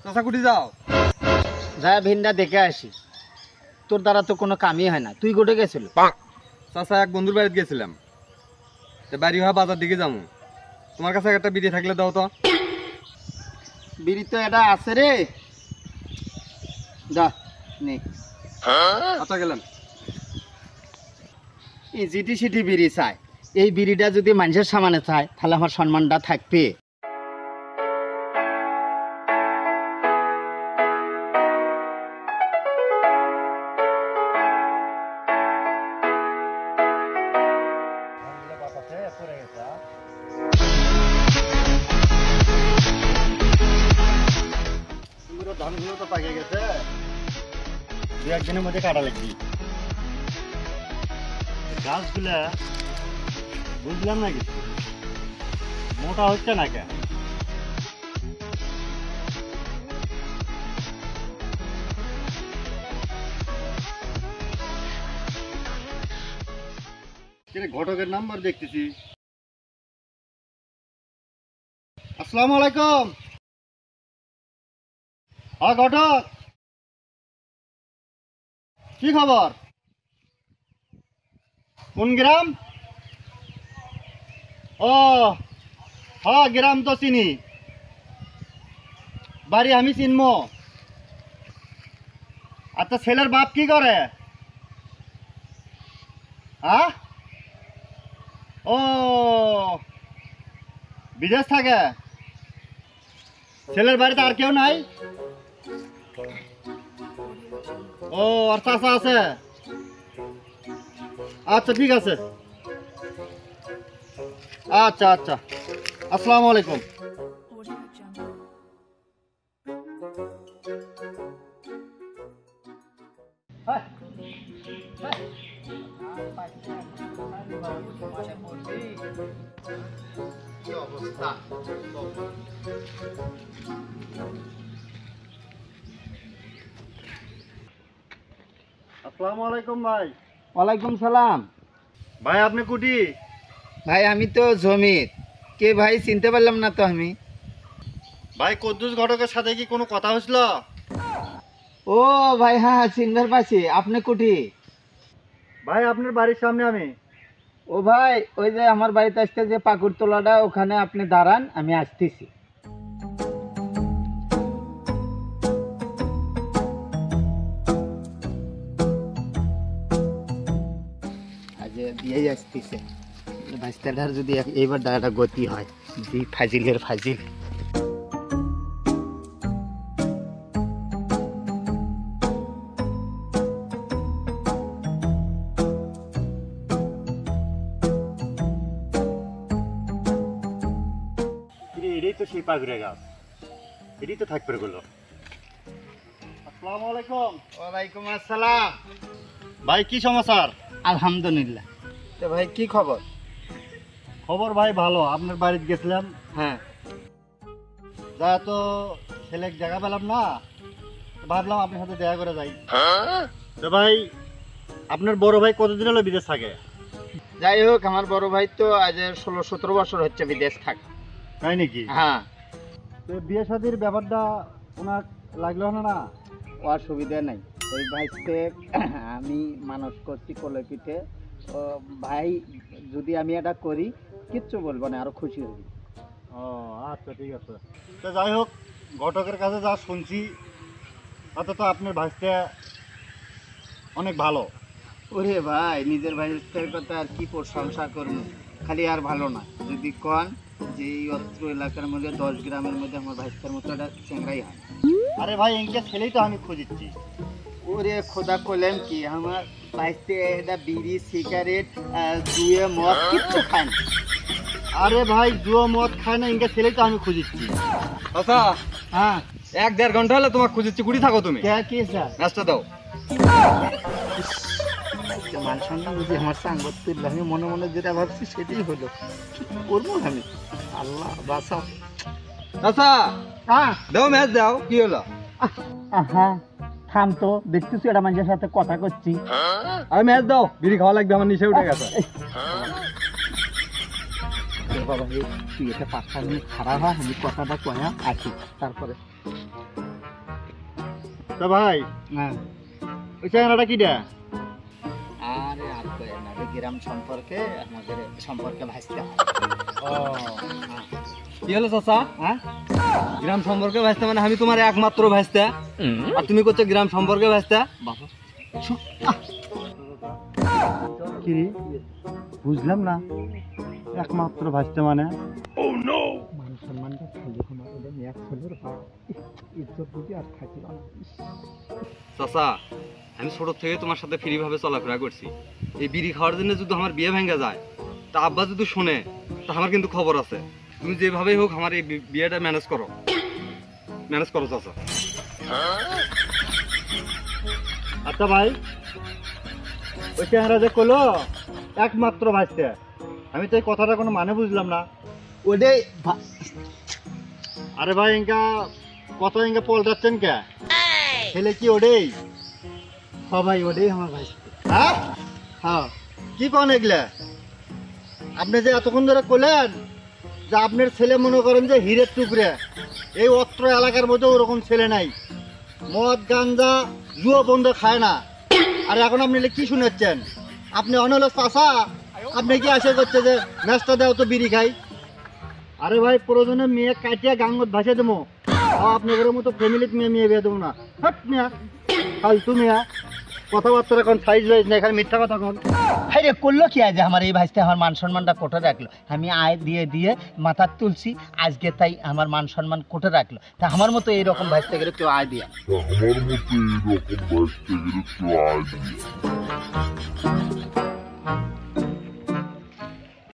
চাচা কুটি যাও? যায় ভিনটা দেখে আসি। তোর দ্বারা তো কোনো কামই হয় না, তুই গোটে গেছিল? চাচা এক বন্ধুর বাড়িতে গেছিলাম, বাড়ি হওয়া বাজার দিকে যাবো। তোমার কাছে একটা বিড়ি থাকলে দাও তো। বিড়ি তো এটা আছে রে, দা নে। আচ্ছা গেলাম। এই জিটি সিটি বিড়ি চায়, এই বিড়িটা যদি মানুষের সামনে চায় তাহলে আমার সম্মানটা থাকবে। ধানগুলো তো পাকে গেছে, দু একদিনের মধ্যে কাটা লাগবে। গাছগুলা বুঝলাম না কিছু, মোটা হচ্ছে না কেন? ঘটকের নাম্বার দেখতেছি। আসসালামু আলাইকুম। হ্যাঁ ঘটক, কি খবর? কোন গ্রাম? ও হ্যাঁ, গ্রাম তো চিনি, বাড়ি আমি চিনবো। আচ্ছা, ছেলের বাপ কি করে? হ্যাঁ, ও বিদেশ থাকে। ছেলের বাড়িতে আর কেউ নাই? ও আর চাচা আছে? আচ্ছা ঠিক আছে, আচ্ছা আচ্ছা, আসসালামু আলাইকুম। কি অবস্থা? আসসালামু আলাইকুম ভাই। ওয়ালাইকুম সালাম। ভাই আপনি কুটি? ভাই আমি তো জমির। কে ভাই, চিনতে পারলাম না তো আমি। ভাই কদ্দুস ঘটকের সাথে কি কোনো কথা হয়েছিল? ও ভাই হ্যাঁ হ্যাঁ, চিনবার পাচ্ছি। আপনি কুটি? ভাই আপনার বাড়ির সামনে আমি। ও ভাই, ওই যে আমার বাড়িতে আসতে যে পাকুড়তলাটা, ওখানে আপনি দাঁড়ান, আমি আসতেছি। দিয়েই আসতেছে বাচ্চাটার, যদি এইবার দাঁড়াটা গতি হয়, জি ফাজিলের ফাজিল। এটাই তো সেই পাগড়ে গাছ, এটাই তো থাকবে গুলো। আসসালামু আলাইকুম। ওয়ালাইকুম আসসালাম। ভাই কি সমাচার? আলহামদুলিল্লাহ। তো ভাই কি খবর? খবর ভাই ভালো। আপনার বাড়িতে গেছিলাম, হ্যাঁ, যা তো ছেলে দেখা পেলাম না, ভাবলাম আপনার সাথে দেখা করে যাই। তো ভাই আপনার বড় ভাই কতদিন হলো বিদেশ থাকে? যাই হোক, আমার বড় ভাই তো আজ 16-17 বছর হচ্ছে বিদেশ থাকে। তাই নাকি? হ্যাঁ। তো বিয়ে শাদীর ব্যাপারটা ওনার লাগলো না? ও অসুবিধা নাই, ওই ভাইকে আমি মানুষ করছি কোলে পিঠে। ও ভাই যদি আমি এটা করি কিচ্ছু বলবো না, আরো খুশি হবি। ও আচ্ছা ঠিক আছে। তো যাই হোক, ঘটকের কাছে যা শুনছি তাতে তো আপনার ভাইটা অনেক ভালো। ওরে ভাই, নিজের ভাইয়ের কথা আর কি প্রশংসা করবো, খালি আর ভালো না। যদি কন যে এই অত্র এলাকার মধ্যে 10 গ্রামের মধ্যে আমার ভাইটার মতো একটা চেংড়াই হয়। আরে ভাই, এইটা ছেলেই তো আমি খুঁজছি। ওরে খোদা কইলেন কি, আমার ভাইতে এটা বিড়ি সিগারেট জুয়ে মদ কিচ্ছু খায় না। আরে ভাই, জুয়া মদ খায় না, ইনকা ছেলেই তো আমি খুঁজছি। চাচা হ্যাঁ, 1-1.5 ঘন্টা হলো তোমাকে খুঁজেছি, কুটি থাকো তুমি? কি স্যার? নাস্তা দাও। মান সম্মান যদি আমার সাঙ্গত তুললে, আমি মনে মনে যেটা ভাবছি সেটাই হলো। করবো আমি, আল্লাহ বাঁচাও। চাচা হ্যাঁ দাও, ম্যাচ দাও। কি হলো? হ্যাঁ থাম তো, দেখতেছি এটা মানুষের সাথে কথা করছি। আর ম্যাচ দাও, বিড়ি খাওয়া লাগবে, আমার নিচে উঠে গেছে। বাবা তুই এটা 5 মিনিট খারাপ হয়, আমি কথাটা কয়া আসি তারপরে। তা ভাই হ্যাঁ ওই চেহারাটা কি দেয়? আরে আর কই না রে, গ্রাম সম্পর্কে আমাদের সম্পর্কে ভাসতে কি হলো চাচা? হ্যাঁ গ্রাম সম্পর্কে ভাসতে মানে আমি তোমার একমাত্র ভাসতে, আর তুমি করছো গ্রাম সম্পর্কে ভাসতে? বাবা কি রে? বুঝলাম না, একমাত্র ভাসতে মানে? মান সম্মানটা খালি আমার ওদের এক ছেলের ইজ্জত বুঝি আর থাকিল না। চাচা আমি ছোট থেকে তোমার সাথে ফ্রি ভাবে চলাফেরা করছি, এই বিড়ি খাওয়ার জন্য যদি আমার বিয়ে ভেঙে যায়, তা আব্বা যদি শোনে, তা আমার কিন্তু খবর আছে। তুমি যেভাবেই হোক আমার এই বিয়েটা ম্যানেজ করো চাচা। আচ্ছা ভাই, ওই চেহারা যে করলো একমাত্র ভাসতে, আমি তো এই কথাটা কোনো মানে বুঝলাম না। ওটাই আরে ভাই ইনকা কত ইনকা পল্টাচ্ছেন কে? ছেলে কি ওডেই? সবাই ওটাই আমার ভাসতে। হ্যাঁ হ্যাঁ কি কোন এগুলা? আপনি যে এতক্ষণ ধরে করলেন যে আপনার ছেলে মনে করেন যে হীরের টুকরে, এই অত্র এলাকার মধ্যে ওরকম ছেলে নাই, মদ গাঞ্জা জুয়া বন্ধ খায় না। আর এখন আপনি কি শুনেছেন? আপনি অনল চাষা, আপনি কি আশা করছে যে ম্যাচটা দেও তো বিড়ি খাই? আরে ভাই প্রয়োজনে মেয়ে কাটিয়া গাঙ্গত ভাসে দেবো, আপনাদের মতো ফ্যামিলিতে মেয়ে বিয়ে দেবো না। হট মিয়া, ফালতু মিয়া, কথাবার্তা এখন সাইজ ওয়াইজ না, এখানে মিথ্যা কথা কন। আরে করলো কি আজ আমার এই ভাইসতে আমার মান সম্মানটা কোটে রাখলো, আমি আয় দিয়ে দিয়ে মাথা তুলছি আজকে, তাই আমার মান সম্মান কোটে রাখলো। তা আমার মতো এইরকম ভাইসতে গেলে কেউ আয় দিয়া আমার মতো এইরকম বাঁচতে গেলে কেউ আগে